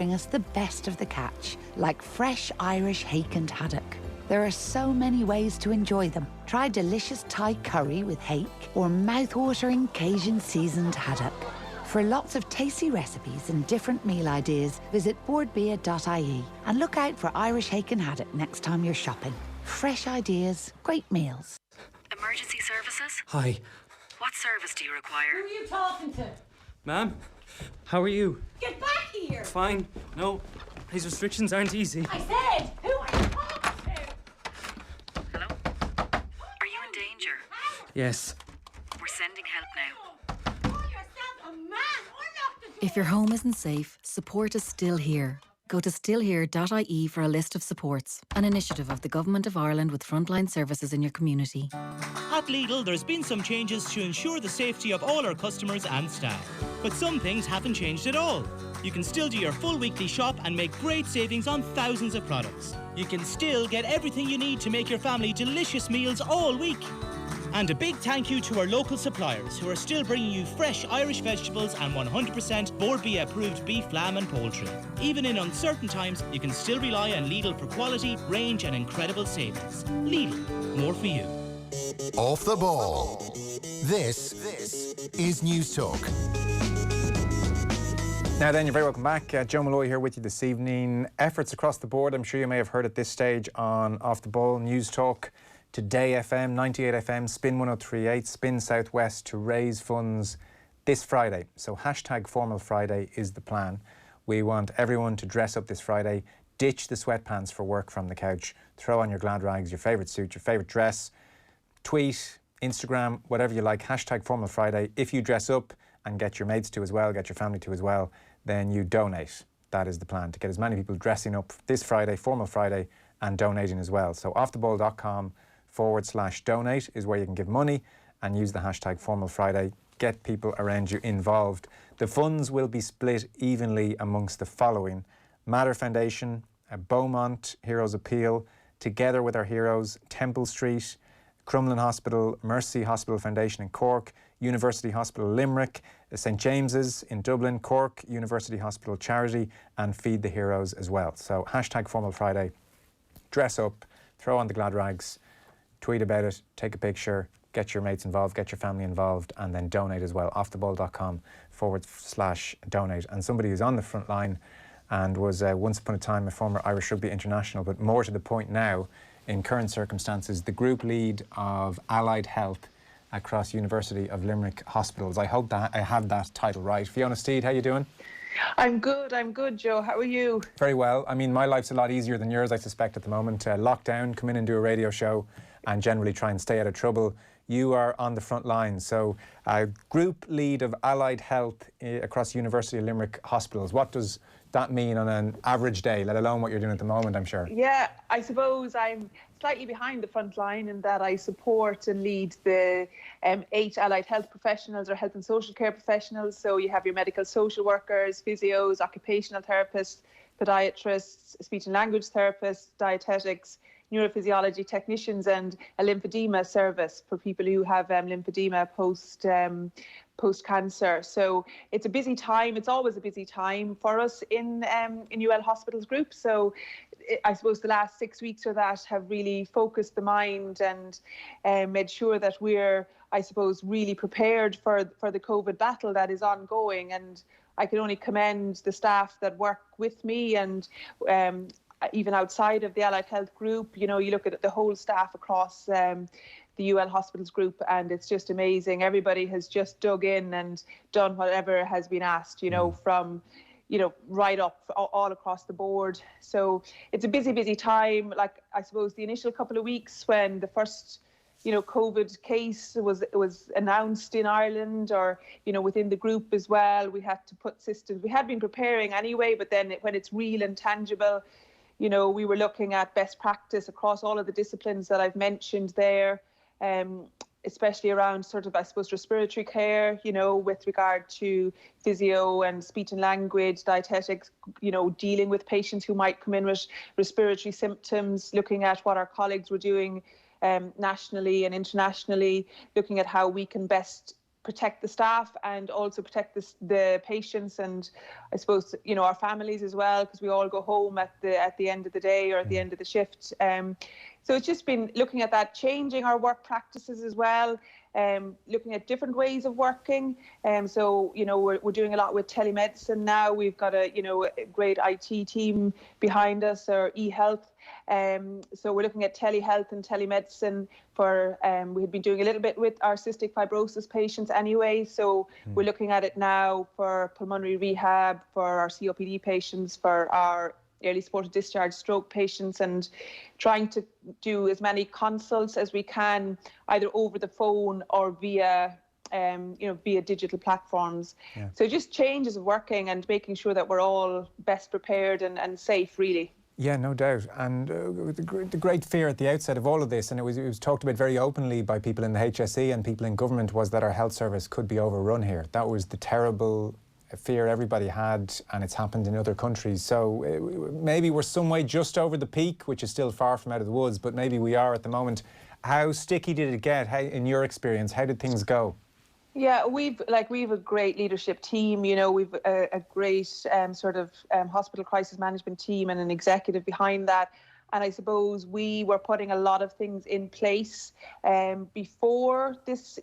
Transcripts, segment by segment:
bring us the best of the catch, like fresh Irish hake and haddock. There are so many ways to enjoy them. Try delicious Thai curry with hake or mouth-watering Cajun seasoned haddock. For lots of tasty recipes and different meal ideas, visit boardbia.ie and look out for Irish hake and haddock next time you're shopping. Fresh ideas, great meals. Emergency services? Hi. What service do you require? Who are you talking to? Ma'am, how are you? Get back here! Fine. No, these restrictions aren't easy. I said, who are you talking to? Hello? Are you in danger? Yes. We're sending help now. Call yourself a man! Unlock the door! If your home isn't safe, support is still here. Go to stillhere.ie for a list of supports, an initiative of the Government of Ireland with Frontline services in your community. At Lidl, there's been some changes to ensure the safety of all our customers and staff. But some things haven't changed at all. You can still do your full weekly shop and make great savings on thousands of products. You can still get everything you need to make your family delicious meals all week. And a big thank you to our local suppliers who are still bringing you fresh Irish vegetables and 100% Board B approved beef, lamb and poultry. Even in uncertain times, you can still rely on Lidl for quality, range and incredible savings. Lidl, more for you. Off the ball. This is News Talk. Now then, you're very welcome back. Joe Molloy here with you this evening. Efforts across the board, I'm sure you may have heard at this stage on Off the Ball, News Talk, Today FM, 98 FM, Spin 1038, Spin Southwest to raise funds this Friday. So hashtag Formal Friday is the plan. We want everyone to dress up this Friday, ditch the sweatpants for work from the couch, throw on your glad rags, your favourite suit, your favourite dress, tweet, Instagram, whatever you like, hashtag Formal Friday. If you dress up and get your mates to as well, get your family to as well, then you donate. That is the plan, to get as many people dressing up this Friday, Formal Friday, and donating as well. So offtheball.com/donate is where you can give money and use the hashtag Formal Friday. Get people around you involved. The funds will be split evenly amongst the following: Matter Foundation, Beaumont Heroes Appeal, Together with Our Heroes, Temple Street, Crumlin Hospital, Mercy Hospital Foundation in Cork, University Hospital Limerick, St James's in Dublin, Cork University Hospital Charity, and Feed the Heroes as well. So hashtag Formal Friday, dress up, throw on the glad rags, tweet about it, take a picture, get your mates involved, get your family involved, and then donate as well. offtheball.com/donate. And somebody who's on the front line and was once upon a time a former Irish rugby international, but more to the point now, in current circumstances, the group lead of Allied Health across University of Limerick hospitals. I hope that I have that title right. Fiona Steed, how you doing? I'm good, Joe. How are you? Very well. I mean, my life's a lot easier than yours, I suspect, at the moment. Lockdown, come in and do a radio show and generally try and stay out of trouble. You are on the front line. So, group lead of Allied Health across University of Limerick hospitals. What does that mean on an average day, let alone what you're doing at the moment, I'm sure? Yeah, I suppose I'm slightly behind the front line in that I support and lead the 8 allied health professionals or health and social care professionals. So you have your medical social workers, physios, occupational therapists, podiatrists, speech and language therapists, dietetics, neurophysiology technicians, and a lymphedema service for people who have lymphedema post-cancer. So it's a busy time. It's always a busy time for us in UL Hospitals Group. So I suppose the last 6 weeks or that have really focused the mind and made sure that we're, I suppose, really prepared for the COVID battle that is ongoing. And I can only commend the staff that work with me and even outside of the Allied Health Group. You know, you look at the whole staff across the UL Hospitals Group, and it's just amazing. Everybody has just dug in and done whatever has been asked, you know, from, you know, right up all across the board. So it's a busy time. Like, I suppose the initial couple of weeks when the first, you know, COVID case was announced in Ireland, or, you know, within the group as well, we had to put systems. We had been preparing anyway, but then when it's real and tangible, you know, we were looking at best practice across all of the disciplines that I've mentioned there, especially around sort of, I suppose, respiratory care, you know, with regard to physio and speech and language, dietetics, you know, dealing with patients who might come in with respiratory symptoms, looking at what our colleagues were doing nationally and internationally, looking at how we can best protect the staff and also protect the patients and I suppose our families as well, because we all go home at the end of the day or at the end of the shift. So it's just been looking at that, changing our work practices as well, looking at different ways of working. So we're doing a lot with telemedicine now. We've got a great IT team behind us, or e-health. So we're looking at telehealth and telemedicine for, we had been doing a little bit with our cystic fibrosis patients anyway. So we're looking at it now for pulmonary rehab, for our COPD patients, for our early supported discharge stroke patients, and trying to do as many consults as we can, either over the phone or via digital platforms. So just changes of working and making sure that we're all best prepared and safe, really. Yeah, no doubt. And the great fear at the outset of all of this, and it was talked about very openly by people in the HSE and people in government, was that our health service could be overrun here. That was the terrible fear everybody had, and it's happened in other countries. So maybe we're some way just over the peak, which is still far from out of the woods, but maybe we are at the moment. How sticky did it get? How, in your experience, how did things go? Yeah, we've a great leadership team. We've a great hospital crisis management team and an executive behind that. And I suppose we were putting a lot of things in place before this,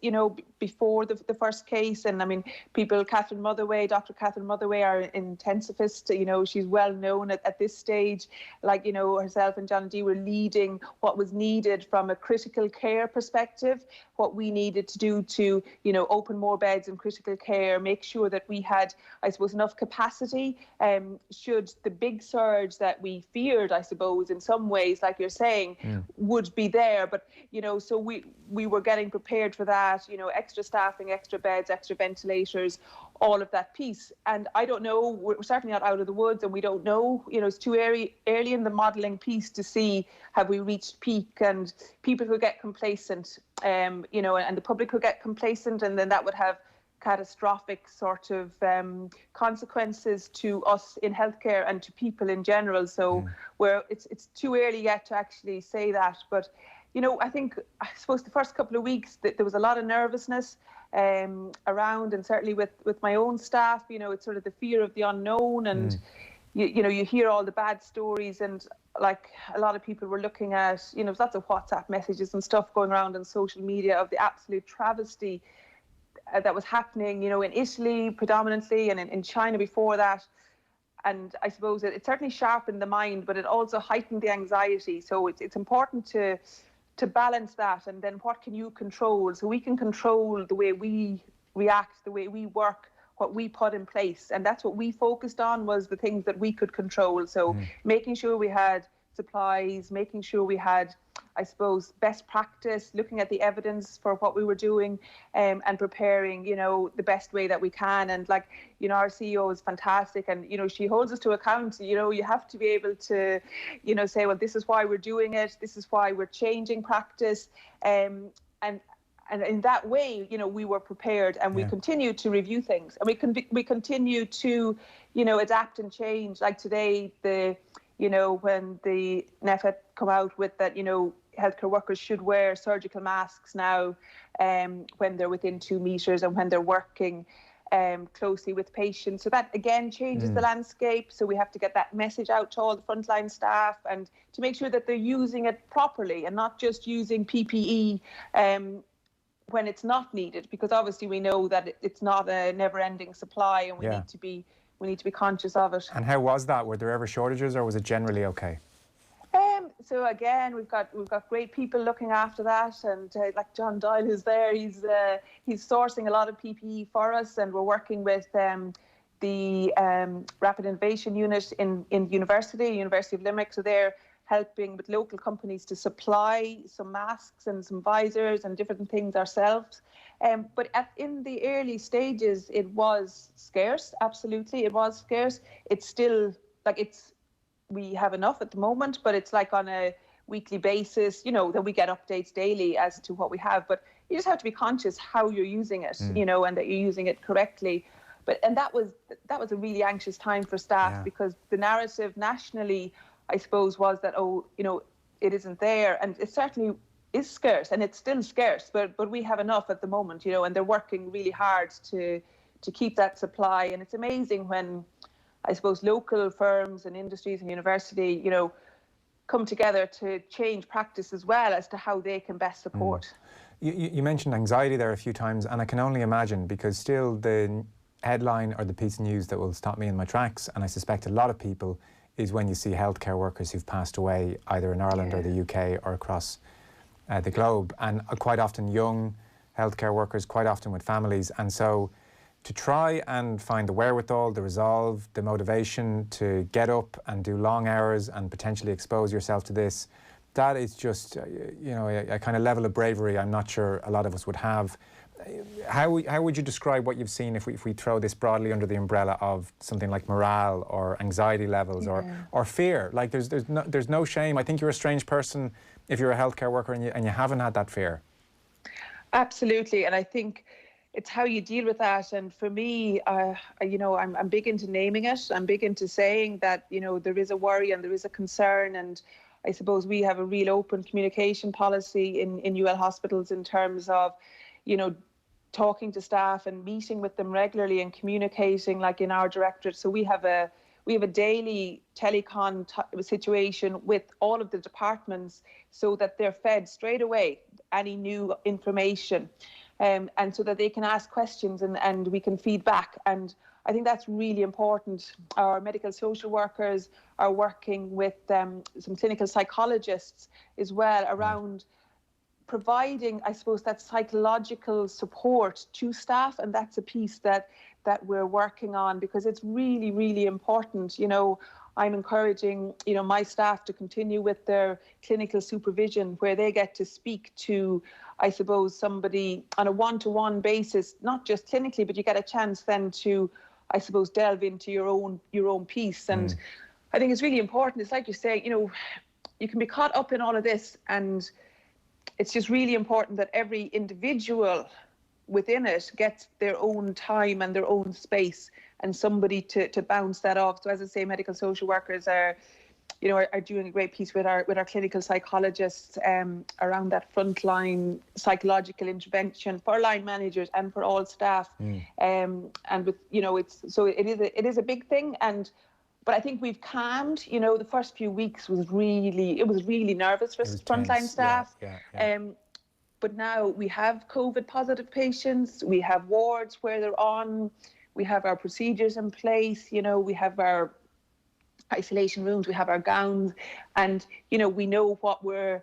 before the first case. And I mean, Dr. Catherine Motherway, our intensivist, she's well known at this stage. Herself and John D were leading what was needed from a critical care perspective, what we needed to do to, open more beds in critical care, make sure that we had, I suppose, enough capacity should the big surge that we feared, I suppose, in some ways, like you're saying, would be there. But so we were getting prepared for that, extra staffing, extra beds, extra ventilators, all of that piece. And I don't know, we're certainly not out of the woods, and we don't know, it's too early in the modelling piece to see, have we reached peak? And people could get complacent, and the public could get complacent, and then that would have catastrophic sort of consequences to us in healthcare and to people in general. So it's too early yet to actually say that. But I suppose the first couple of weeks there was a lot of nervousness around, and certainly with my own staff, it's sort of the fear of the unknown, and you hear all the bad stories, and like a lot of people were looking at, lots of WhatsApp messages and stuff going around on social media of the absolute travesty that was happening, in Italy predominantly, and in China before that. And I suppose it certainly sharpened the mind, but it also heightened the anxiety. So it's important to balance that. And then what can you control? So we can control the way we react, the way we work, what we put in place. And that's what we focused on, was the things that we could control. So making sure we had supplies, making sure we had, I suppose, best practice, looking at the evidence for what we were doing, and preparing, the best way that we can. And our CEO is fantastic, and, she holds us to account. You have to be able to, say, well, this is why we're doing it. This is why we're changing practice. And in that way, we were prepared, and we continue to review things, and we continue to, adapt and change. Like today, when the NEFET come out with that, healthcare workers should wear surgical masks now when they're within 2 meters and when they're working closely with patients. So that again changes the landscape. So we have to get that message out to all the frontline staff, and to make sure that they're using it properly and not just using PPE when it's not needed, because obviously we know that it's not a never-ending supply, and we need to be conscious of it. And how was that? Were there ever shortages, or was it generally okay? So again, we've got great people looking after that, and like John Doyle, who's there, he's sourcing a lot of PPE for us, and we're working with the Rapid Innovation Unit in University of Limerick. So they're helping with local companies to supply some masks and some visors and different things ourselves. But in the early stages, it was scarce. Absolutely, it was scarce. It's still we have enough at the moment, but it's like on a weekly basis, that we get updates daily as to what we have. But you just have to be conscious how you're using it, and that you're using it correctly. And that was a really anxious time for staff, because the narrative nationally, I suppose, was that, it isn't there. And it certainly is scarce, and it's still scarce, but we have enough at the moment, you know, and they're working really hard to keep that supply. And it's amazing when, I suppose, local firms and industries and university, you know, come together to change practice as well as to how they can best support. You mentioned anxiety there a few times, and I can only imagine, because still the headline or the piece of news that will stop me in my tracks, and I suspect a lot of people, is when you see healthcare workers who've passed away either in Ireland or the UK or across the globe, and quite often young healthcare workers, quite often with families. And so to try and find the wherewithal, the resolve, the motivation to get up and do long hours and potentially expose yourself to this, that is just, you know, a kind of level of bravery I'm not sure a lot of us would have. How would you describe what you've seen if we throw this broadly under the umbrella of something like morale or anxiety levels or fear? Like there's no shame. I think you're a strange person if you're a healthcare worker and you haven't had that fear. Absolutely, and I think it's how you deal with that. And for me, you know, I'm big into naming it. I'm big into saying that, you know, there is a worry and there is a concern. And I suppose we have a real open communication policy in UL hospitals in terms of, you know, talking to staff and meeting with them regularly and communicating, like in our directorate. So we have a daily telecon situation with all of the departments so that they're fed straight away any new information. And so that they can ask questions and we can feed back. And I think that's really important. Our medical social workers are working with some clinical psychologists as well around providing, I suppose, that psychological support to staff. And that's a piece that we're working on, because it's really, really important. You know, I'm encouraging, you know, my staff to continue with their clinical supervision, where they get to speak to, I suppose, somebody on a one-to-one basis, not just clinically, but you get a chance then to, I suppose, delve into your own piece. And I think it's really important. It's like you say, you know, you can be caught up in all of this, and it's just really important that every individual within it gets their own time and their own space and somebody to bounce that off. So as I say, medical social workers are doing a great piece with our clinical psychologists around that frontline psychological intervention for line managers and for all staff. And with, you know, it is a big thing. But I think we've calmed. You know, the first few weeks was really nervous for frontline staff. But now we have COVID positive patients. We have wards where they're on. We have our procedures in place. You know, we have our isolation rooms, we have our gowns, and, you know, we know what we're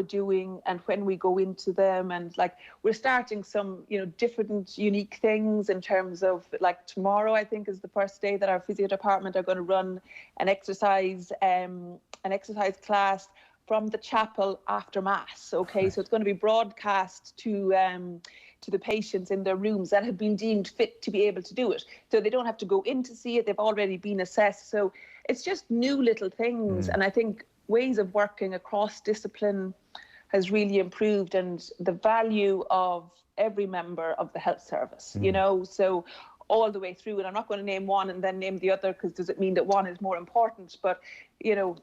doing and when we go into them. And like, we're starting some, you know, different unique things in terms of, like, tomorrow I think is the first day that our physio department are going to run an exercise class from the chapel after mass. Okay, so it's going to be broadcast to the patients in their rooms that have been deemed fit to be able to do it. So they don't have to go in to see it, they've already been assessed. So it's just new little things. And I think ways of working across discipline has really improved, and the value of every member of the health service, you know, so all the way through. And I'm not going to name one and then name the other, because does it mean that one is more important? But, you know,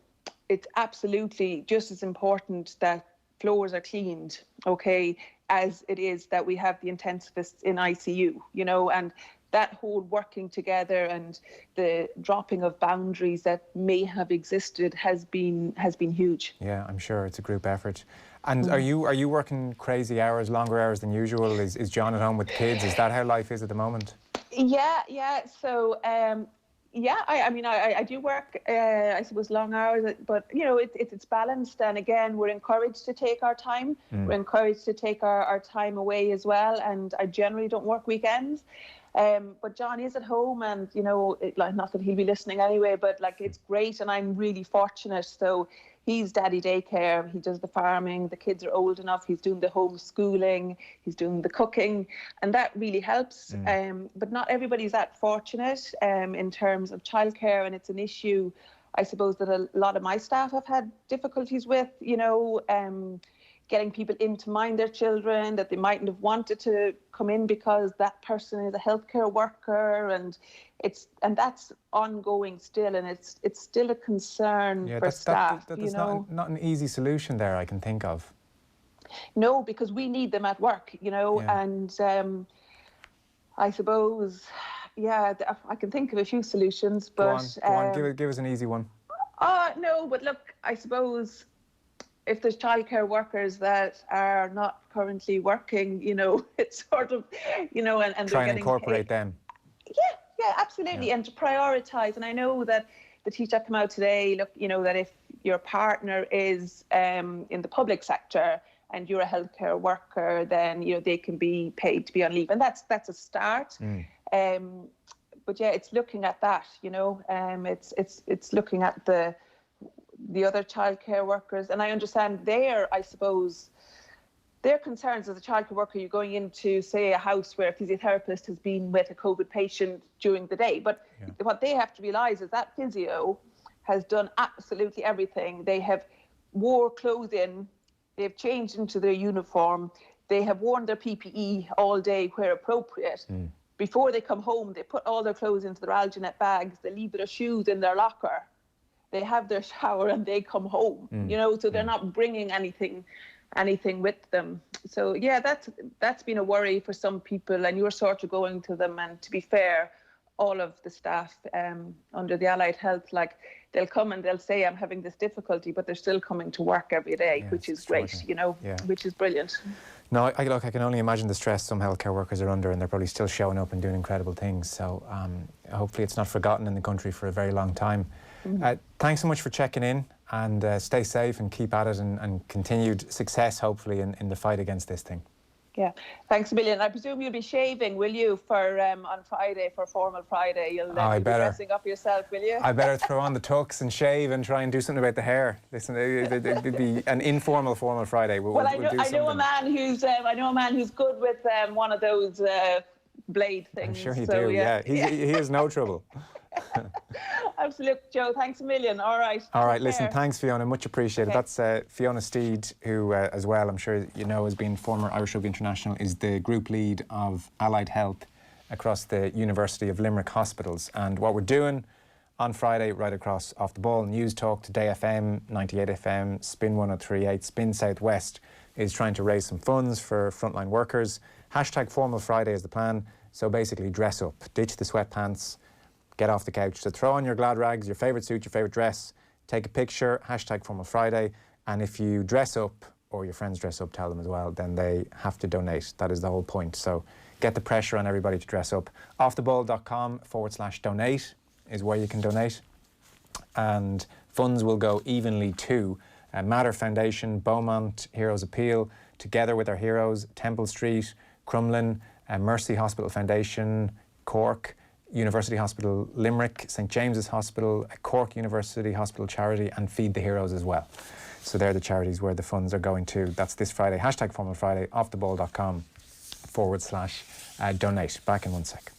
it's absolutely just as important that floors are cleaned, okay, as it is that we have the intensivists in ICU, you know, and that whole working together and the dropping of boundaries that may have existed has been huge. Yeah, I'm sure it's a group effort. And are you working crazy hours, longer hours than usual? Is John at home with kids? Is that how life is at the moment? Yeah. So I do work, I suppose, long hours, but, you know, it's balanced. And again, we're encouraged to take our time. We're encouraged to take our time away as well. And I generally don't work weekends. But John is at home, and, you know, not that he'll be listening anyway, but like, it's great. And I'm really fortunate. So he's daddy daycare, he does the farming, the kids are old enough, he's doing the homeschooling, he's doing the cooking, and that really helps. But not everybody's that fortunate in terms of childcare, and it's an issue, I suppose, that a lot of my staff have had difficulties with, you know, getting people in to mind their children that they mightn't have wanted to come in because that person is a healthcare worker, and that's ongoing still, and it's still a concern for staff. That's not an easy solution there, I can think of. No, because we need them at work, and I suppose, I can think of a few solutions, but... Go on. Give us an easy one. No, but look, I suppose if there's childcare workers that are not currently working, it's sort of, and try they're and incorporate them. Yeah, absolutely, and to prioritise. And I know that the Taoiseach came out today, look, that if your partner is in the public sector and you're a healthcare worker, then, they can be paid to be on leave. And that's a start. But yeah, it's looking at that, it's looking at the other childcare workers. And I understand their concerns as a childcare worker. You're going into, say, a house where a physiotherapist has been with a COVID patient during the day. But what they have to realise is that physio has done absolutely everything. They have wore clothing, they've changed into their uniform, they have worn their PPE all day where appropriate. Before they come home, they put all their clothes into their alginate bags, they leave their shoes in their locker, they have their shower and they come home, so they're not bringing anything with them. So yeah, that's been a worry for some people, and you're sort of going to them. And to be fair, all of the staff under the Allied Health, like, they'll come and they'll say, I'm having this difficulty, but they're still coming to work every day, which is great, which is brilliant. No, I can only imagine the stress some healthcare workers are under, and they're probably still showing up and doing incredible things. So hopefully it's not forgotten in the country for a very long time. Thanks so much for checking in, and stay safe and keep at it, and continued success, hopefully, in the fight against this thing. Yeah, thanks a million. I presume you'll be shaving, will you, for on Friday, for Formal Friday? You'll be dressing up yourself, will you? I better throw on the tux and shave and try and do something about the hair. Listen, it'd be an informal Formal Friday. I know a man who's good with one of those blade things. I'm sure he do. Yeah, he has no trouble. Absolutely, Joe. Thanks a million. All right. All right. Listen, thanks, Fiona. Much appreciated. Okay. That's Fiona Steed, who, as well, I'm sure you know, has been former Irish Rugby International, is the group lead of Allied Health across the University of Limerick hospitals. And what we're doing on Friday, right across Off the Ball, News Talk, Today FM, 98 FM, Spin 103.8, Spin Southwest, is trying to raise some funds for frontline workers. Hashtag Formal Friday is the plan. So basically, dress up, ditch the sweatpants, get off the couch. So throw on your glad rags, your favourite suit, your favourite dress, take a picture, hashtag Formal Friday, and if you dress up, or your friends dress up, tell them as well, then they have to donate. That is the whole point. So get the pressure on everybody to dress up. offtheball.com/donate is where you can donate. And funds will go evenly to Matter Foundation, Beaumont, Heroes Appeal, Together with Our Heroes, Temple Street, Crumlin, Mercy Hospital Foundation, Cork, University Hospital Limerick, St James's Hospital, Cork University Hospital Charity, and Feed the Heroes as well. So they're the charities where the funds are going to. That's this Friday. Hashtag Formal Friday, offtheball.com/donate. Back in 1 sec.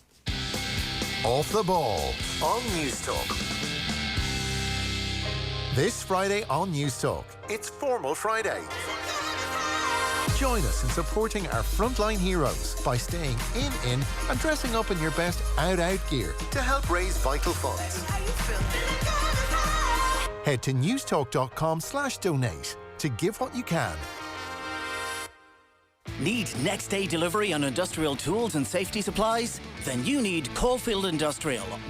Off the Ball on News Talk. This Friday on News Talk, it's Formal Friday. Join us in supporting our frontline heroes by staying in and dressing up in your best out gear to help raise vital funds. Head to newstalk.com/donate to give what you can. Need next day delivery on industrial tools and safety supplies? Then you need Caulfield Industrial, one